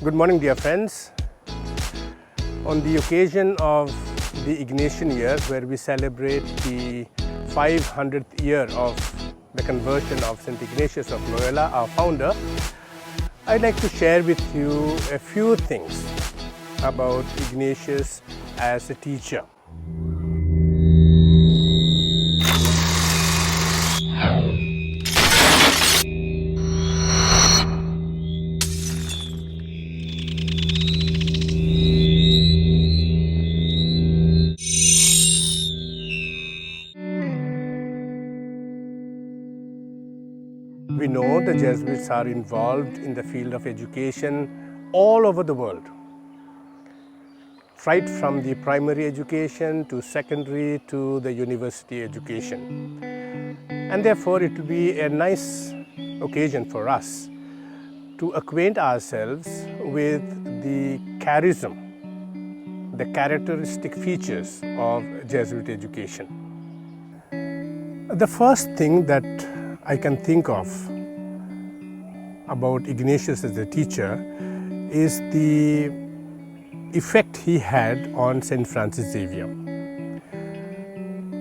Good morning, dear friends. On the occasion of the Ignatian year, where we celebrate the 500th year of the conversion of St. Ignatius of Loyola, our founder, I'd like to share with you a few things about Ignatius as a teacher. We know the Jesuits are involved in the field of education all over the world, right from the primary education to secondary to the university education. And therefore, it will be a nice occasion for us to acquaint ourselves with the charism, the characteristic features of Jesuit education. The first thing that I can think of about Ignatius as a teacher is the effect he had on St. Francis Xavier.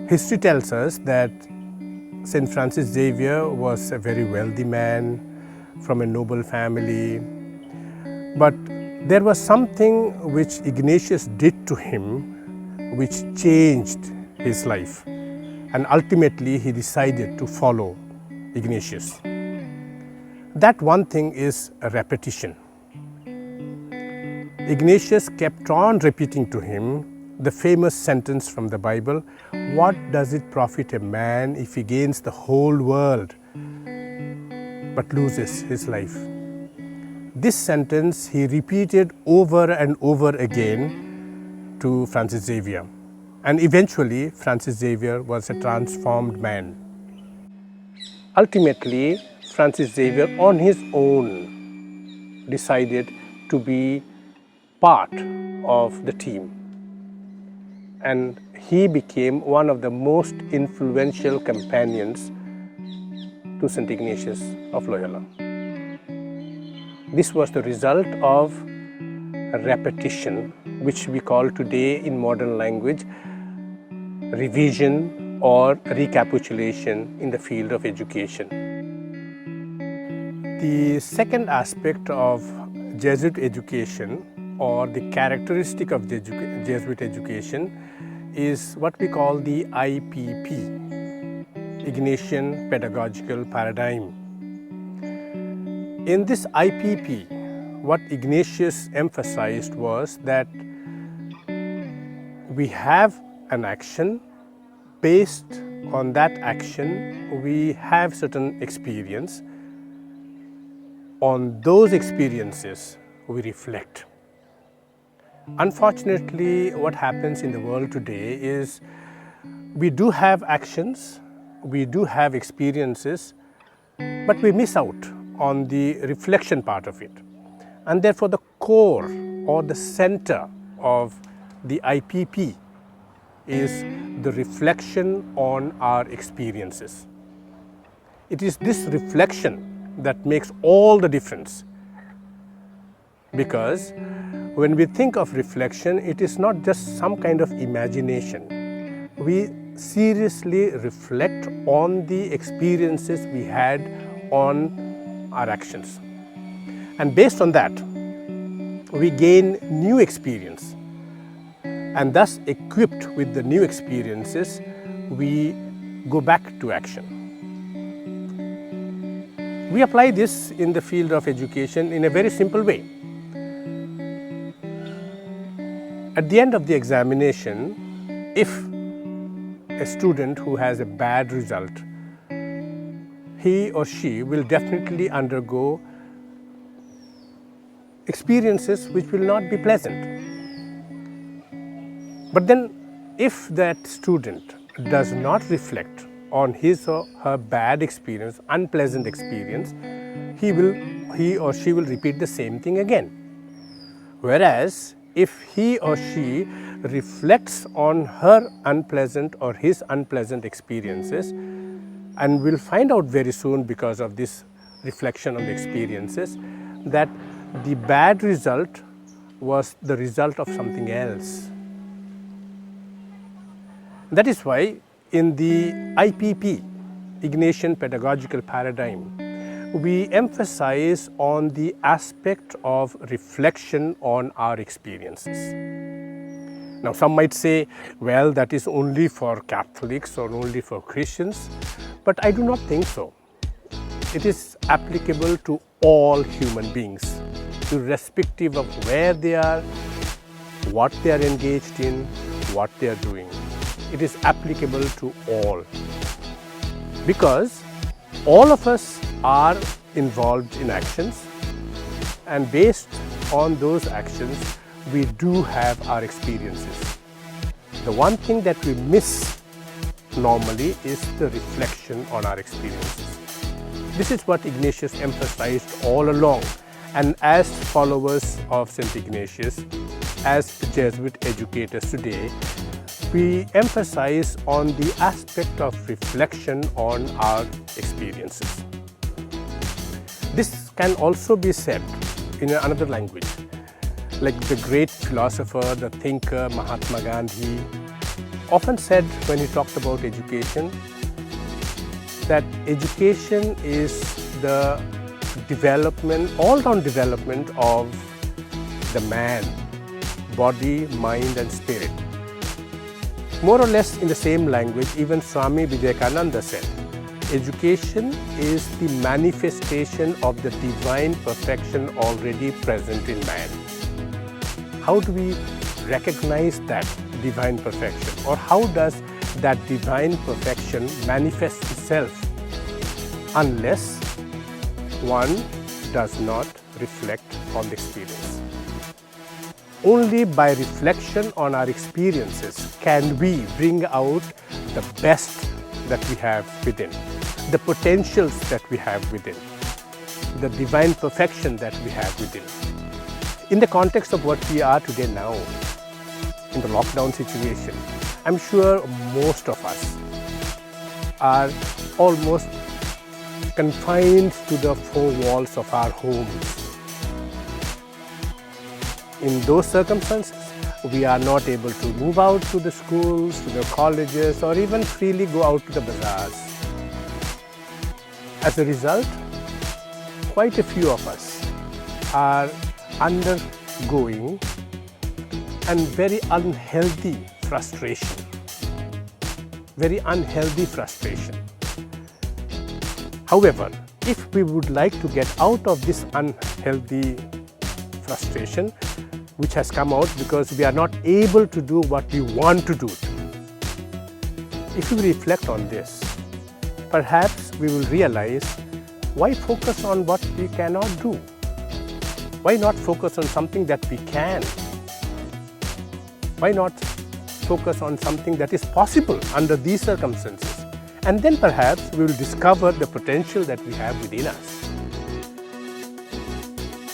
History tells us that St. Francis Xavier was a very wealthy man from a noble family, but there was something which Ignatius did to him which changed his life, and ultimately he decided to follow Ignatius. That one thing is a repetition. Ignatius kept on repeating to him the famous sentence from the Bible, "What does it profit a man if he gains the whole world but loses his life?" This sentence he repeated over and over again to Francis Xavier, and eventually Francis Xavier was a transformed man. Ultimately, Francis Xavier on his own decided to be part of the team, and he became one of the most influential companions to St. Ignatius of Loyola. This was the result of a repetition, which we call today in modern language revision or recapitulation in the field of education. The second aspect of Jesuit education, or the characteristic of the Jesuit education, is what we call the IPP, Ignatian Pedagogical Paradigm. In this IPP, what Ignatius emphasized was that we have an action. Based on that action, we have certain experience. On those experiences, we reflect. Unfortunately, what happens in the world today is we do have actions, we do have experiences, but we miss out on the reflection part of it. And therefore, the core or the center of the IPP is the reflection on our experiences. It is this reflection that makes all the difference, because when we think of reflection, it is not just some kind of imagination. We seriously reflect on the experiences we had on our actions, and based on that, we gain new experience. And thus, equipped with the new experiences, we go back to action. We apply this in the field of education in a very simple way. At the end of the examination, if a student who has a bad result, he or she will definitely undergo experiences which will not be pleasant. But then, if that student does not reflect on his or her bad experience, unpleasant experience, he or she will repeat the same thing again. Whereas, if he or she reflects on her unpleasant or his unpleasant experiences, and will find out very soon because of this reflection on the experiences, that the bad result was the result of something else. That is why in the IPP, Ignatian Pedagogical Paradigm, we emphasize on the aspect of reflection on our experiences. Now, some might say, well, that is only for Catholics or only for Christians, but I do not think so. It is applicable to all human beings, irrespective of where they are, what they are engaged in, what they are doing. It is applicable to all, because all of us are involved in actions, and based on those actions, we do have our experiences. The one thing that we miss normally is the reflection on our experiences. This is what Ignatius emphasized all along, and as followers of St. Ignatius, as Jesuit educators today, we emphasize on the aspect of reflection on our experiences. This can also be said in another language, like the great philosopher, the thinker Mahatma Gandhi often said when he talked about education, that education is the development, all-round development of the man, body, mind and spirit. More or less in the same language, even Swami Vivekananda said, education is the manifestation of the divine perfection already present in man. How do we recognize that divine perfection, or how does that divine perfection manifest itself unless one does not reflect on the experience? Only by reflection on our experiences can we bring out the best that we have within, the potentials that we have within, the divine perfection that we have within. In the context of what we are today now, in the lockdown situation, I'm sure most of us are almost confined to the four walls of our homes. In those circumstances, we are not able to move out to the schools, to the colleges, or even freely go out to the bazaars. As a result, quite a few of us are undergoing a very unhealthy frustration. Very unhealthy frustration. However, if we would like to get out of this unhealthy frustration, which has come out because we are not able to do what we want to do, if we reflect on this, perhaps we will realize, why focus on what we cannot do? Why not focus on something that we can? Why not focus on something that is possible under these circumstances? And then perhaps we will discover the potential that we have within us.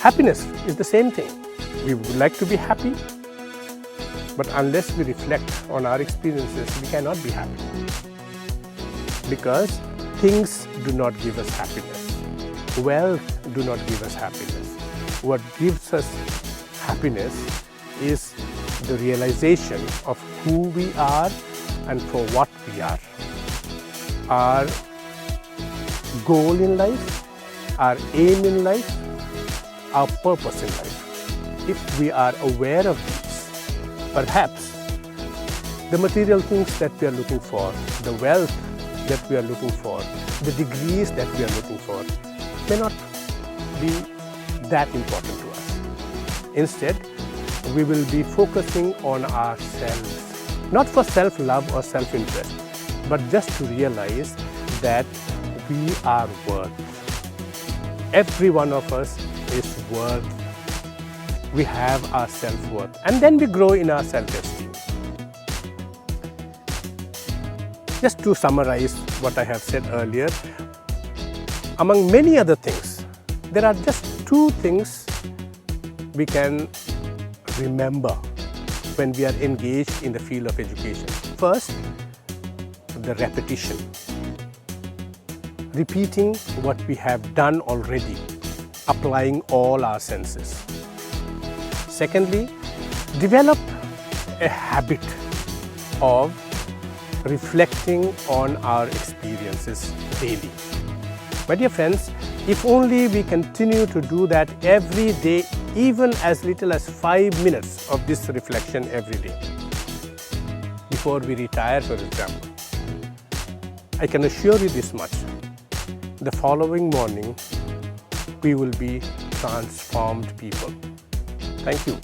Happiness is the same thing. We would like to be happy, but unless we reflect on our experiences, we cannot be happy. Because things do not give us happiness. Wealth do not give us happiness. What gives us happiness is the realization of who we are and for what we are. Our goal in life, our aim in life, our purpose in life. If we are aware of these, perhaps the material things that we are looking for, the wealth that we are looking for, the degrees that we are looking for, may not be that important to us. Instead, we will be focusing on ourselves, not for self-love or self-interest, but just to realize that we are worth. Every one of us is worth. We have our self-worth, and then we grow in our self-esteem. Just to summarize what I have said earlier, among many other things, there are just two things we can remember when we are engaged in the field of education. First, the repetition. Repeating what we have done already. applying all our senses. Secondly, develop a habit of reflecting on our experiences daily. My dear friends, if only we continue to do that every day, even as little as 5 minutes of this reflection every day, before we retire, for example, I can assure you this much: the following morning, we will be transformed people. Thank you.